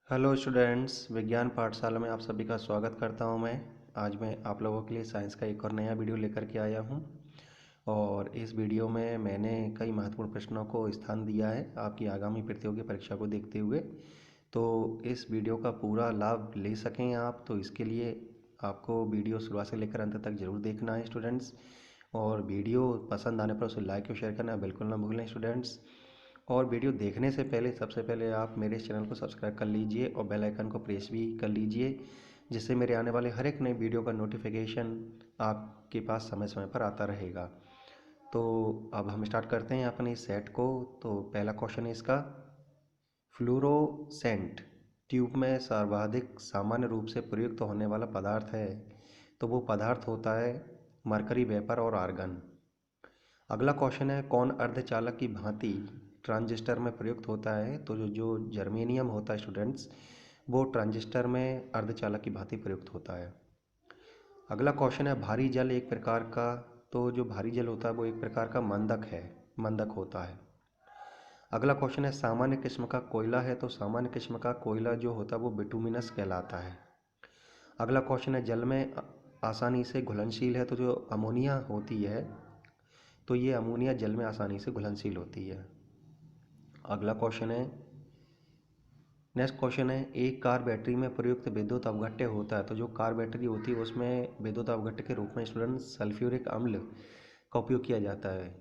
Hello students, विज्ञान पाठशाला में आप सभी का स्वागत करता हूं। आज मैं आप लोगों के लिए साइंस का एक और नया वीडियो लेकर के आया हूं और इस वीडियो में मैंने कई महत्वपूर्ण प्रश्नों को स्थान दिया है आपकी आगामी प्रतियोगी परीक्षा को देखते हुए। तो इस वीडियो का पूरा लाभ ले सकें आप, तो इसके लिए आपको वीडियो शुरुआत से लेकर अंत तक जरूर देखना है स्टूडेंट्स। और वीडियो पसंद आने पर उसे लाइक और शेयर करना बिल्कुल ना भूलें स्टूडेंट्स। और वीडियो देखने से पहले सबसे पहले आप मेरे इस चैनल को सब्सक्राइब कर लीजिए और बेल आइकन को प्रेस भी कर लीजिए, जिससे मेरे आने वाले हर एक नए वीडियो का नोटिफिकेशन आपके पास समय समय पर आता रहेगा। तो अब हम स्टार्ट करते हैं अपने इस सेट को। तो पहला क्वेश्चन है इसका, फ्लूरोसेंट ट्यूब में सर्वाधिक सामान्य रूप से प्रयुक्त होने वाला पदार्थ है, तो वो पदार्थ होता है मरकरी वेपर और आर्गन। अगला क्वेश्चन है, कौन अर्धचालक की भांति ट्रांजिस्टर में प्रयुक्त होता है, तो जो जर्मेनियम होता है स्टूडेंट्स, वो ट्रांजिस्टर में अर्धचालक की भांति प्रयुक्त होता है। अगला क्वेश्चन है, भारी जल एक प्रकार का, तो जो भारी जल होता है वो एक प्रकार का मंदक होता है। अगला क्वेश्चन है, सामान्य किस्म का कोयला है, तो सामान्य किस्म का कोयला जो होता है वो बिटुमिनस कहलाता है। अगला क्वेश्चन है, जल में आसानी से घुलनशील है, तो जो अमोनिया होती है तो ये अमोनिया जल में आसानी से घुलनशील होती है। अगला क्वेश्चन है, नेक्स्ट क्वेश्चन है, एक कार बैटरी में प्रयुक्त विद्युत अवघट्य होता है, तो जो कार बैटरी होती है उसमें विद्युत अवघट्य के रूप में स्टूडेंट सल्फ्यूरिक अम्ल का उपयोग किया जाता है।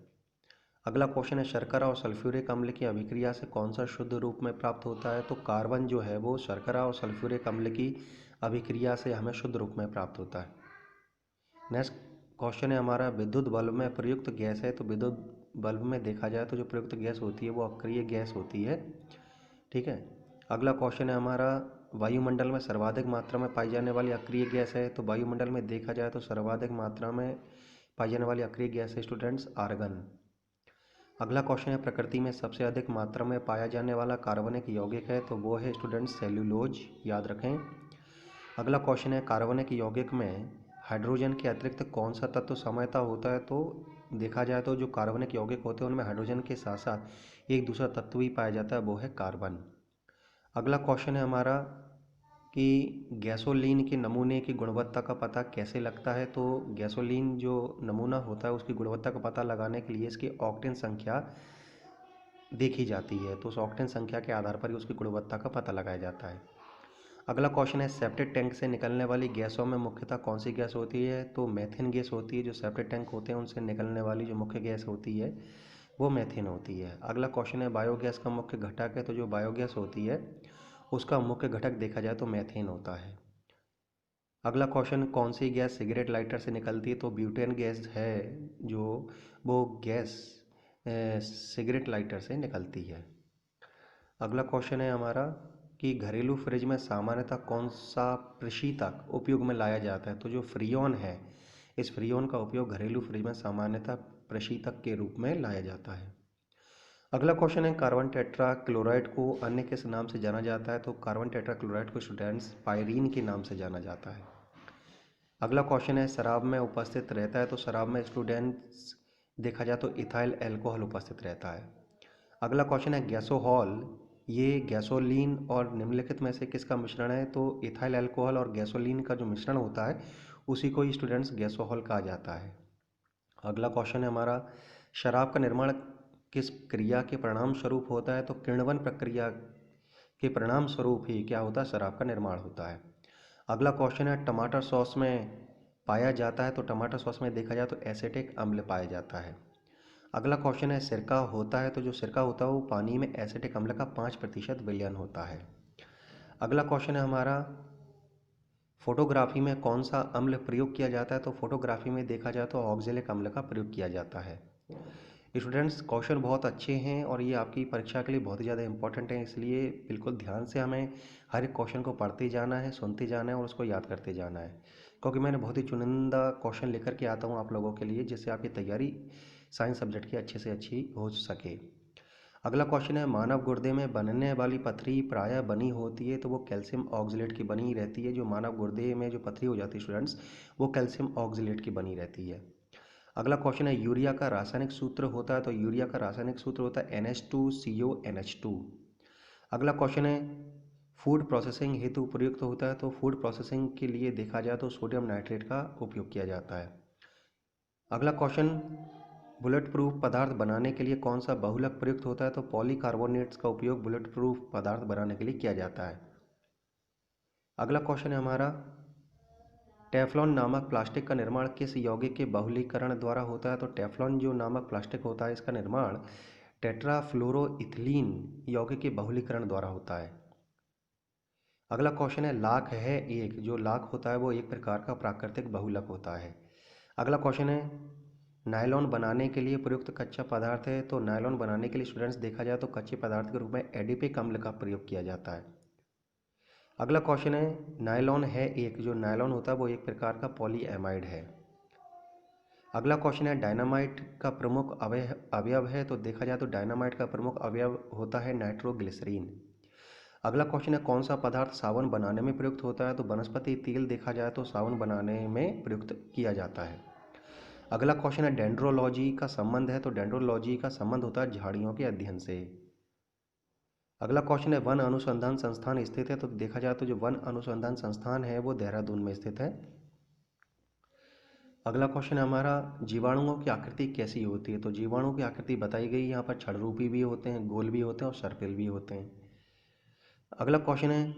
अगला क्वेश्चन है, शर्करा और सल्फ्यूरिक अम्ल की अभिक्रिया से कौन सा शुद्ध रूप में प्राप्त होता है, तो कार्बन जो है वो शर्करा और सल्फ्यूरिक अम्ल की अभिक्रिया से हमें शुद्ध रूप में प्राप्त होता है। नेक्स्ट क्वेश्चन है हमारा, विद्युत बल्ब में प्रयुक्त गैस है, तो विद्युत बल्ब में देखा जाए तो जो प्रयुक्त गैस होती है वो अक्रिय गैस होती है। ठीक है। अगला क्वेश्चन है हमारा, वायुमंडल में सर्वाधिक मात्रा में पाई जाने वाली अक्रिय गैस है, तो वायुमंडल में देखा जाए तो सर्वाधिक मात्रा में पाई जाने वाली अक्रिय गैस है स्टूडेंट्स आर्गन। अगला क्वेश्चन है, प्रकृति में सबसे अधिक मात्रा में पाया जाने वाला कार्बनिक यौगिक है, तो वो है स्टूडेंट्स सेल्यूलोज, याद रखें। अगला क्वेश्चन है, कार्बनिक यौगिक में हाइड्रोजन के अतिरिक्त कौन सा तत्व सामान्यतः होता है, तो देखा जाए तो जो कार्बनिक यौगिक होते हैं उनमें हाइड्रोजन के साथ साथ एक दूसरा तत्व भी पाया जाता है, वो है कार्बन। अगला क्वेश्चन है हमारा कि गैसोलीन के नमूने की गुणवत्ता का पता कैसे लगता है, तो गैसोलीन जो नमूना होता है उसकी गुणवत्ता का पता लगाने के लिए इसकी ऑक्टेन संख्या देखी जाती है, तो उस ऑक्टेन संख्या के आधार पर ही उसकी गुणवत्ता का पता लगाया जाता है। अगला क्वेश्चन है, सेप्टिक टैंक से निकलने वाली गैसों में मुख्यतः कौन सी गैस होती है, तो मेथेन गैस होती है। जो सेप्टिक टैंक होते हैं उनसे निकलने वाली जो मुख्य गैस होती है वो मेथेन होती है। अगला क्वेश्चन है, बायोगैस का मुख्य घटक है, तो जो बायोगैस होती है उसका मुख्य घटक देखा जाए तो मेथेन होता है। अगला क्वेश्चन, कौन सी गैस सिगरेट लाइटर से निकलती है, तो ब्यूटेन गैस है जो वो गैस सिगरेट लाइटर से निकलती है। अगला क्वेश्चन है हमारा कि घरेलू फ्रिज में सामान्यतः कौन सा प्रशीतक उपयोग में लाया जाता है, तो जो फ्रीऑन है इस फ्रीऑन का उपयोग घरेलू फ्रिज में सामान्यतः प्रशीतक के रूप में लाया जाता है। अगला क्वेश्चन है, कार्बन टेट्रा क्लोराइड को अन्य किस नाम से जाना जाता है, तो कार्बन टेट्रा क्लोराइड को स्टूडेंट्स पायरीन के नाम से जाना जाता है। अगला क्वेश्चन है, शराब में उपस्थित रहता है, तो शराब में स्टूडेंट्स देखा जाए तो इथाइल अल्कोहल उपस्थित रहता है। अगला क्वेश्चन है, गैसोहॉल ये गैसोलीन और निम्नलिखित में से किसका मिश्रण है, तो इथाइल अल्कोहल और गैसोलीन का जो मिश्रण होता है उसी को ही स्टूडेंट्स गैसोहॉल कहा जाता है। अगला क्वेश्चन है हमारा, शराब का निर्माण किस क्रिया के परिणाम स्वरूप होता है, तो किण्वन प्रक्रिया के परिणाम स्वरूप ही क्या होता है, शराब का निर्माण होता है। अगला क्वेश्चन है, टमाटर सॉस में पाया जाता है, तो टमाटर सॉस में देखा जाए तो एसिटिक अम्ल पाया जाता है। अगला क्वेश्चन है, सिरका होता है, तो जो सिरका होता है वो पानी में एसिटिक अम्ल का 5% विलयन होता है। अगला क्वेश्चन है हमारा, फोटोग्राफी में कौन सा अम्ल प्रयोग किया जाता है, तो फोटोग्राफी में देखा जाए तो ऑक्जेलिक अम्ल का प्रयोग किया जाता है। स्टूडेंट्स, क्वेश्चन बहुत अच्छे हैं और ये आपकी परीक्षा के लिए बहुत ही ज़्यादा इंपॉर्टेंट है, इसलिए बिल्कुल ध्यान से हमें हर एक क्वेश्चन को पढ़ते जाना है, सुनते जाना है और उसको याद करते जाना है, क्योंकि मैंने बहुत ही चुनिंदा क्वेश्चन लेकर के आता हूँ आप लोगों के लिए, जिससे आपकी तैयारी साइंस सब्जेक्ट की अच्छे से अच्छी हो सके। अगला क्वेश्चन है, मानव गुर्दे में बनने वाली पथरी प्रायः बनी होती है, तो वो कैल्शियम ऑक्सलेट की बनी रहती है। जो मानव गुर्दे में जो पथरी हो जाती है स्टूडेंट्स, वो कैल्शियम ऑक्सलेट की बनी रहती है। अगला क्वेश्चन है, यूरिया का रासायनिक सूत्र होता है, तो यूरिया का रासायनिक सूत्र होता है NH2CO NH2। अगला क्वेश्चन है, फूड प्रोसेसिंग हेतु प्रयुक्त होता है, तो फूड प्रोसेसिंग के लिए देखा जाए तो सोडियम नाइट्रेट का उपयोग किया जाता है। अगला क्वेश्चन, बुलेट प्रूफ पदार्थ बनाने के लिए कौन सा बहुलक प्रयुक्त होता है, तो पॉलीकार्बोनेट्स का उपयोग बुलेट प्रूफ पदार्थ बनाने के लिए किया जाता है। अगला क्वेश्चन है हमारा, टेफ्लॉन नामक प्लास्टिक का निर्माण किस यौगिक के बहुलीकरण द्वारा होता है, तो टेफ्लॉन जो नामक प्लास्टिक होता है इसका निर्माण टेट्राफ्लोरोइथिलीन यौगिक के बहुलीकरण द्वारा होता है। अगला क्वेश्चन है, लाख है एक, जो लाख होता है वो एक प्रकार का प्राकृतिक बहुलक होता है। अगला क्वेश्चन है, नायलॉन बनाने के लिए प्रयुक्त कच्चा पदार्थ है, तो नायलॉन बनाने के लिए स्टूडेंट्स देखा जाए तो कच्चे पदार्थ के रूप में एडिपिक अम्ल का प्रयोग किया जाता है। अगला क्वेश्चन है, नायलॉन है एक, जो नायलॉन होता है वो एक प्रकार का पॉलीएमाइड है। अगला क्वेश्चन है, डायनामाइट का प्रमुख अवयव है, तो देखा जाए तो डायनामाइट का प्रमुख अवयव होता है नाइट्रोग्लिसरीन। अगला क्वेश्चन है, कौन सा पदार्थ साबुन बनाने में प्रयुक्त होता है, तो वनस्पति तेल देखा जाए तो साबुन बनाने में प्रयुक्त किया जाता है। अगला क्वेश्चन है, डेंड्रोलॉजी का संबंध है, तो डेंड्रोलॉजी का संबंध होता है झाड़ियों के अध्ययन से। अगला क्वेश्चन है, वन अनुसंधान संस्थान स्थित है, तो देखा जाए तो जो वन अनुसंधान संस्थान है वो देहरादून में स्थित है। अगला क्वेश्चन है हमारा, जीवाणुओं की आकृति कैसी होती है, तो जीवाणुओं की आकृति बताई गई, यहाँ पर छड़रूपी भी होते हैं, गोल भी होते हैं और सर्पिल भी होते हैं। अगला क्वेश्चन है,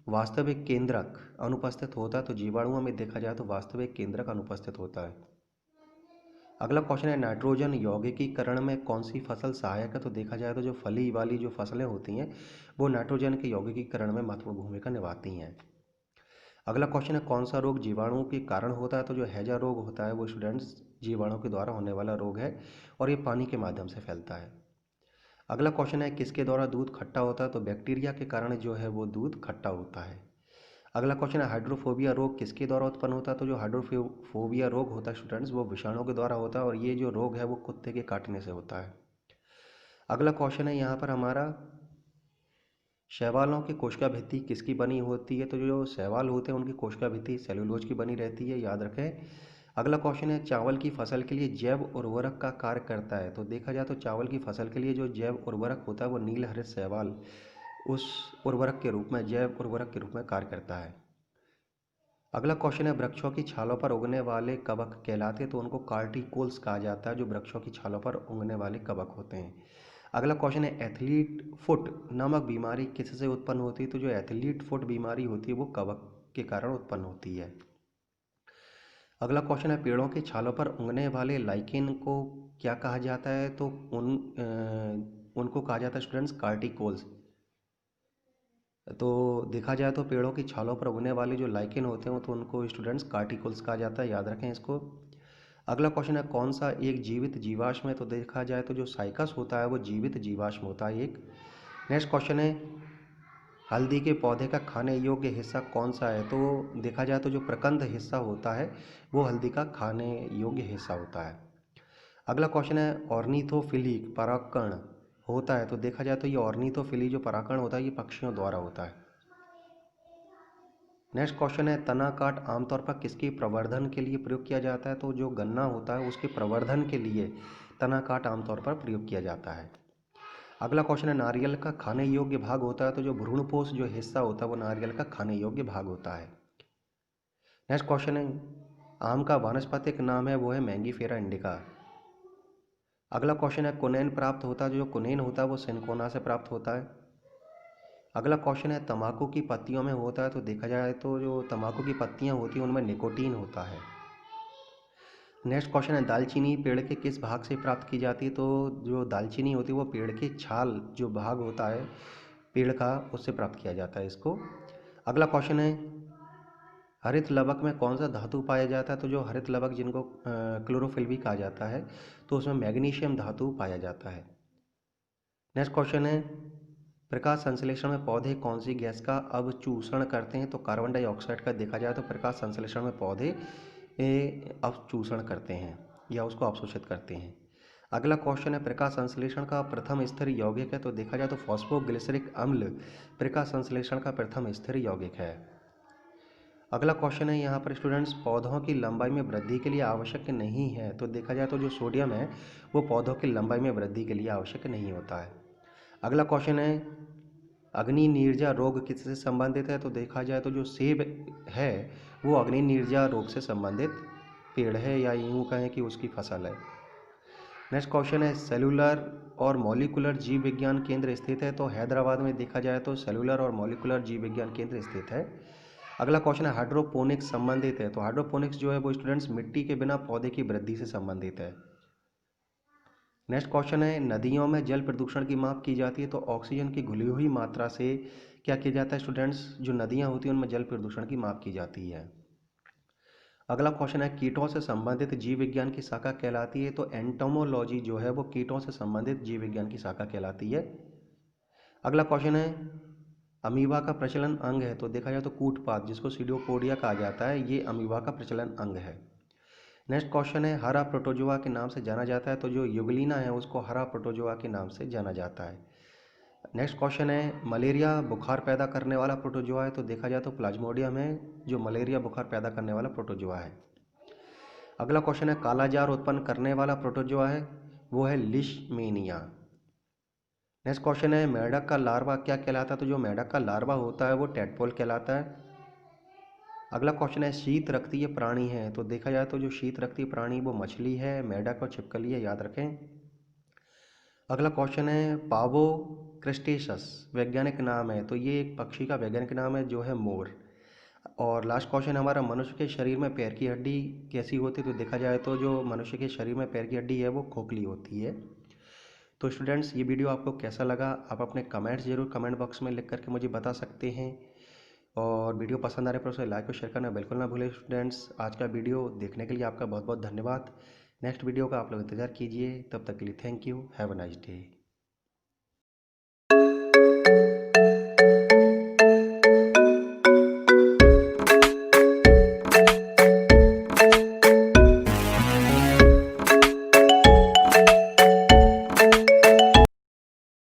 वास्तविक केंद्रक अनुपस्थित होता है, तो जीवाणुओं में देखा जाए तो वास्तविक केंद्रक अनुपस्थित होता है। अगला क्वेश्चन है, नाइट्रोजन यौगिकीकरण में कौन सी फसल सहायक है, तो देखा जाए तो जो फली वाली जो फसलें होती हैं वो नाइट्रोजन के यौगिकीकरण में महत्वपूर्ण भूमिका निभाती हैं। अगला क्वेश्चन है, कौन सा रोग जीवाणुओं के कारण होता है, तो जो हैजा रोग होता है वो स्टूडेंट्स जीवाणु के द्वारा होने वाला रोग है और ये पानी के माध्यम से फैलता है। अगला क्वेश्चन है, किसके द्वारा दूध खट्टा होता है, तो बैक्टीरिया के कारण जो है वो दूध खट्टा होता है। अगला क्वेश्चन है, हाइड्रोफोबिया रोग किसके द्वारा उत्पन्न होता है, तो जो हाइड्रोफोबिया रोग होता है स्टूडेंट्स वो विषाणु के द्वारा होता है और ये जो रोग है वो कुत्ते के काटने से होता है। अगला क्वेश्चन है यहाँ पर हमारा, शैवालों की कोशिका भित्ति किसकी बनी होती है, तो जो शैवाल होते हैं उनकी कोशिका भित्ति सेलुलोज की बनी रहती है, याद रखें। अगला क्वेश्चन है, चावल की फसल के लिए जैव उर्वरक का कार्य करता है, तो देखा जाए तो चावल की फसल के लिए जो जैव उर्वरक होता है वो नील हरित शैवाल उस उर्वरक के रूप में जैव उर्वरक के रूप में कार्य करता है। अगला क्वेश्चन है, वृक्षों की छालों पर उगने वाले कवक कहलाते हैं, तो उनको कार्टिकोल्स कहा जाता है, जो वृक्षों की छालों पर उगने वाले कवक होते हैं। अगला क्वेश्चन है, एथलीट फुट नामक बीमारी किससे उत्पन्न होती है, तो जो एथलीट फुट बीमारी होती है वो कवक के कारण उत्पन्न होती है। अगला क्वेश्चन है, पेड़ों की छालों पर उगने वाले लाइकेन को क्या कहा जाता है, तो उनको कहा जाता है स्टूडेंट्स कार्टिकोल्स। तो देखा जाए तो पेड़ों की छालों पर उगने वाले जो लाइकेन होते हैं तो उनको स्टूडेंट्स कार्टिकल्स कहा जाता है, याद रखें इसको। अगला क्वेश्चन है, कौन सा एक जीवित जीवाश्म है, तो देखा जाए तो जो साइकस होता है वो जीवित जीवाश्म होता है एक। नेक्स्ट क्वेश्चन है, हल्दी के पौधे का खाने योग्य हिस्सा कौन सा है, तो देखा जाए तो जो प्रकंद हिस्सा होता है वो हल्दी का खाने योग्य हिस्सा होता है। अगला क्वेश्चन है, ऑर्निथोफिली परागकण होता है, तो देखा जाए तो ये ऑर्निथोफिली जो परागकण होता है ये पक्षियों द्वारा होता है। नेक्स्ट क्वेश्चन है, तना काट आमतौर पर किसके प्रवर्धन के लिए प्रयोग किया जाता है, तो जो गन्ना होता है उसके प्रवर्धन के लिए तना काट आमतौर पर प्रयोग किया जाता है। अगला क्वेश्चन है, नारियल का खाने योग्य भाग होता है, तो जो भ्रूणपोष जो हिस्सा होता है वो नारियल का खाने योग्य भाग होता है। नेक्स्ट क्वेश्चन है, आम का वानस्पतिक नाम है वो है मैंगीफेरा इंडिका। अगला क्वेश्चन है, कुनैन प्राप्त होता है, जो कुनैन होता है वो सिनकोना से प्राप्त होता है। अगला क्वेश्चन है, तंबाकू की पत्तियों में होता है, तो देखा जाए तो जो तंबाकू की पत्तियां होती हैं उनमें निकोटीन होता है। नेक्स्ट क्वेश्चन है, दालचीनी पेड़ के किस भाग से प्राप्त की जाती है, तो जो दालचीनी होती है वो पेड़ के छाल जो भाग होता है पेड़ का उससे प्राप्त किया जाता है इसको। अगला क्वेश्चन है, हरित लवक में कौन सा धातु पाया जाता है, तो जो हरित लवक जिनको क्लोरोफिल भी कहा जाता है तो उसमें मैग्नीशियम धातु पाया जाता है। नेक्स्ट क्वेश्चन है, प्रकाश संश्लेषण में पौधे कौन सी गैस का अवचूषण करते हैं, तो कार्बन डाइऑक्साइड का देखा जाए तो प्रकाश संश्लेषण में पौधे अवचूषण करते हैं या उसको अवशोषित करते हैं। अगला क्वेश्चन है, प्रकाश संश्लेषण का प्रथम स्थिर यौगिक है, तो देखा जाए तो फॉस्फोग्लिसरिक अम्ल प्रकाश संश्लेषण का प्रथम स्थिर यौगिक है। अगला क्वेश्चन है यहाँ पर स्टूडेंट्स, पौधों की लंबाई में वृद्धि के लिए आवश्यक नहीं है, तो देखा जाए तो जो सोडियम है वो पौधों की लंबाई में वृद्धि के लिए आवश्यक नहीं होता है। अगला क्वेश्चन है, अग्नि नीरजा रोग किससे संबंधित है? तो देखा जाए तो जो सेब है वो अग्नि नीरजा रोग से संबंधित पेड़ है, या यूँ कहें कि उसकी फसल है। नेक्स्ट क्वेश्चन है, सेलुलर और मॉलिकुलर जीव विज्ञान केंद्र स्थित है? तो हैदराबाद में देखा जाए तो सेलुलर और मॉलिकुलर जीव विज्ञान केंद्र स्थित है। अगला क्वेश्चन है, हाइड्रोपोनिक्स संबंधित है? तो हाइड्रोपोनिक्स जो है वो स्टूडेंट्स मिट्टी के बिना पौधे की वृद्धि से संबंधित है। नेक्स्ट क्वेश्चन है, नदियों में जल प्रदूषण की माप की जाती है? तो ऑक्सीजन की घुली हुई मात्रा से क्या किया जाता है स्टूडेंट्स? जो नदियाँ होती हैं उनमें जल प्रदूषण की माप की जाती है। अगला क्वेश्चन है, कीटों से संबंधित जीव विज्ञान की शाखा कहलाती है? तो एंटोमोलॉजी जो है वो कीटों से संबंधित जीव विज्ञान की शाखा कहलाती है। अगला क्वेश्चन है, अमीबा का प्रचलन अंग है? तो देखा जाए तो कूटपात, जिसको सीडियोपोडिया कहा जाता है, ये अमीबा का प्रचलन अंग है। नेक्स्ट क्वेश्चन है, हरा प्रोटोजोआ के नाम से जाना जाता है? तो जो युगलिना है उसको हरा प्रोटोजोआ के नाम से जाना जाता है। नेक्स्ट क्वेश्चन है, मलेरिया बुखार पैदा करने वाला प्रोटोजोआ है? तो देखा जाए तो प्लाज्मोडियम है जो मलेरिया बुखार पैदा करने वाला प्रोटोजोआ है। अगला क्वेश्चन है, कालाजार उत्पन्न करने वाला प्रोटोजोआ है? वो है लिशमीनिया। नेक्स्ट क्वेश्चन है, मेंढक का लार्वा क्या कहलाता है? तो जो मेंढक का लार्वा होता है वो टेडपोल कहलाता है। अगला क्वेश्चन है, शीत रक्तीय प्राणी है? तो देखा जाए तो जो शीत रक्तीय प्राणी वो मछली है, मेंढक और छिपकली है, याद रखें। अगला क्वेश्चन है, पावो क्रिस्टेसस वैज्ञानिक नाम है? तो ये एक पक्षी का वैज्ञानिक नाम है जो है मोर। और लास्ट क्वेश्चन हमारा, मनुष्य के शरीर में पैर की हड्डी कैसी होती है? तो देखा जाए तो जो मनुष्य के शरीर में पैर की हड्डी है वो खोखली होती है। तो स्टूडेंट्स, ये वीडियो आपको कैसा लगा आप अपने कमेंट्स जरूर कमेंट बॉक्स में लिख करके मुझे बता सकते हैं। और वीडियो पसंद आ रहे पर उसे लाइक और शेयर करना बिल्कुल ना भूलें। स्टूडेंट्स, आज का वीडियो देखने के लिए आपका बहुत बहुत धन्यवाद। नेक्स्ट वीडियो का आप लोग इंतज़ार कीजिए। तब तक के लिए thank you, have a nice day.